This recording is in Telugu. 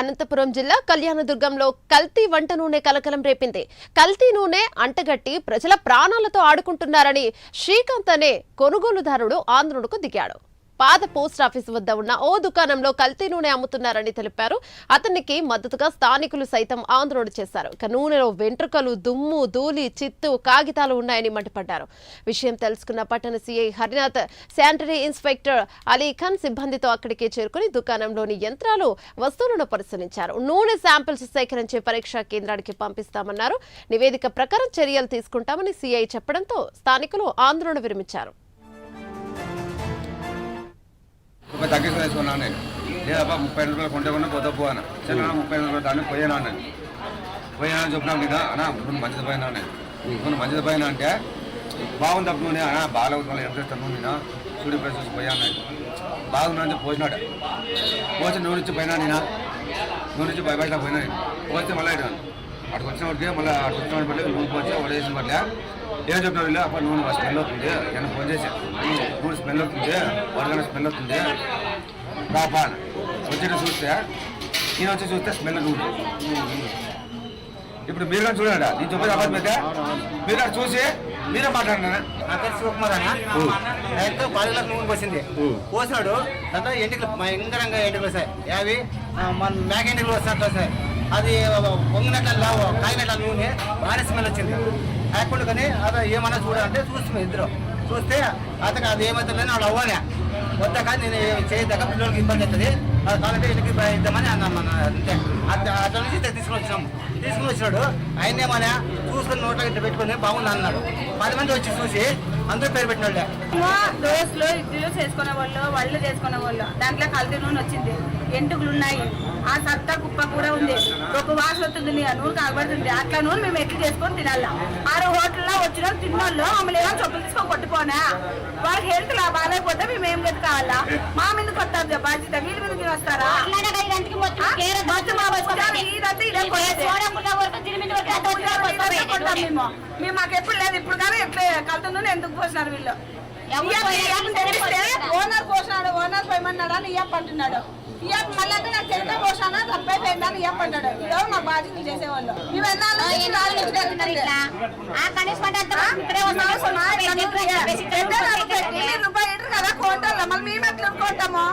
అనంతపురం జిల్లా కళ్యాణదుర్గంలో కల్తీ వంట నూనె కలకలం రేపింది. కల్తీ నూనె అంటగట్టి ప్రజల ప్రాణాలతో ఆడుకుంటున్నారని శ్రీకాంత్ అనే కొనుగోలుదారుడు ఆందోళనకు దిగాడు. పాత పోస్టాఫీస్ వద్ద ఉన్న ఓ దుకాణంలో కల్తీ నూనె అమ్ముతున్నారని తెలిపారు. అతనికి మద్దతుగా స్థానికులు సైతం ఆందోళన చేశారు. ఇక నూనెలో వెంట్రుకలు, దుమ్ము, ధూళి, చిత్తు, కాగితాలు ఉన్నాయని మండిపడ్డారు. విషయం తెలుసుకున్న పట్టణ CI Harinath, sanitary inspector Ali Khan సిబ్బందితో అక్కడికి చేరుకుని దుకాణంలోని యంత్రాలు, వస్తువులను పరిశీలించారు. నూనె శాంపిల్స్ సేకరించి పరీక్షా కేంద్రానికి పంపిస్తామన్నారు. నివేదిక ప్రకారం చర్యలు తీసుకుంటామని సీఐ చెప్పడంతో స్థానికులు ఆందోళన విరమించారు. తగ్గించుకున్నాను నేను లేదబ్బా 30 రూపాయలు కొంటే కొన్నా పోతప్పు అన్న సరే 30 రూపాయలు దాన్ని పోయాను అన్నాను చెప్పినా నేను అన్నా నువ్వు మంచిది పోయినా నువ్వు మంచిది పోయినా అంటే బాగుంది తప్పు నువ్వు అన్నా బాగా ఎంత ఇస్తాను నేను చూడి ప్రైస్ చూసి పోయాను బాగున్నా అని పోసినాడు పోసి నూనె ఇచ్చి పోయినా నేను నూనె ఇచ్చి బయట పోయినా నేను పోస్తే మళ్ళీ అక్కడికి వచ్చినప్పటికీ మళ్ళీ అక్కడికి వచ్చిన పట్ల నూనె పోసి వడేసిన పట్ల ఏం చెప్పినా వీళ్ళు అప్పుడు నూనె స్మెల్ అవుతుంది నేను ఫోన్ చేశాను నూనె స్మెల్ అవుతుంది వరగన స్మెల్ అవుతుంది రాపా వచ్చి చూస్తే నేను వచ్చి చూస్తే స్మెల్ నూనె ఇప్పుడు మీరు కానీ చూడండి నేను చెప్పేది అబద్ధం అయితే మీరు కానీ చూసి మీరే మాట్లాడినా నా పేరు శివకుమార్ అన్న బాడీలో నూనె పోసింది పోసినాడు దాంట్లో ఎంటికలు భయంకరంగా ఎంటికలు వస్తాయి అవి మన మేక ఎంటికలు వస్తాయి సార్ అది పొంగినట్ల కాగినట్ల నూనె బాగా స్మెల్ వచ్చింది యాక్చువల్ కానీ అది ఏమన్నా చూడాలంటే చూస్తున్నాం ఇద్దరు చూస్తే అతను అది ఏమవుతుందని వాడు అవ్వలే వద్ద కానీ నేను చేయదాకా పిల్లలకి ఇబ్బంది అవుతుంది అది కావాలంటే ఇంటికి ఇద్దామని అన్నాను అంతే అట్లా నుంచి తీసుకుని వచ్చినాడు ఆయన ఏమన్నా చూసుకొని నోట్లో ఇట్లా పెట్టుకుని బాగుంది అన్నాడు 10 మంది వచ్చి చూసి అందరూ పేరు పెట్టిన దోశలు ఇడ్లీలు చేసుకునే వాళ్ళు చేసుకునే వాళ్ళు దాంట్లో కల్తీ నూనె వచ్చింది ఎంటుకలు ఉన్నాయి ఆ సత్తా కుప్ప కూడా ఉంది ఒక వాసన వస్తుంది నూనె కాగబడుతుంది అట్లా నూనె మేము ఎట్లు చేసుకొని తినాలా 6 హోటల్లో వచ్చిన తిన్నోళ్ళు మమ్మల్ని ఏమైనా చొప్పులు తీసుకొని కొట్టుకోనా వాళ్ళకి హెల్త్ బాగాలేకపోతే మేము ఏం గది కావాలా మా మీదకి వస్తారు బాధ్యత వీళ్ళ మీదకి వస్తారా మేము మాకు ఎప్పుడు లేదు ఇప్పుడు కానీ ఎట్లా కలుతుందని ఎందుకు పోసినారు వీళ్ళు ఓనర్ పోసినాడు ఓనర్ పోయమన్నాడా అని ఇయ్యప్ప అంటున్నాడు ఇయ్యప్ప మళ్ళీ అంటే నాకు తెలియక పోసానా తప్పైపోయిందా అని ఇయ్యప్ప అంటాడు ఇదో మా బాధ్యతలు చేసేవాళ్ళు మేము రూపాయలు కదా కొంటాం మళ్ళీ మేము ఎట్లా కొంటాము.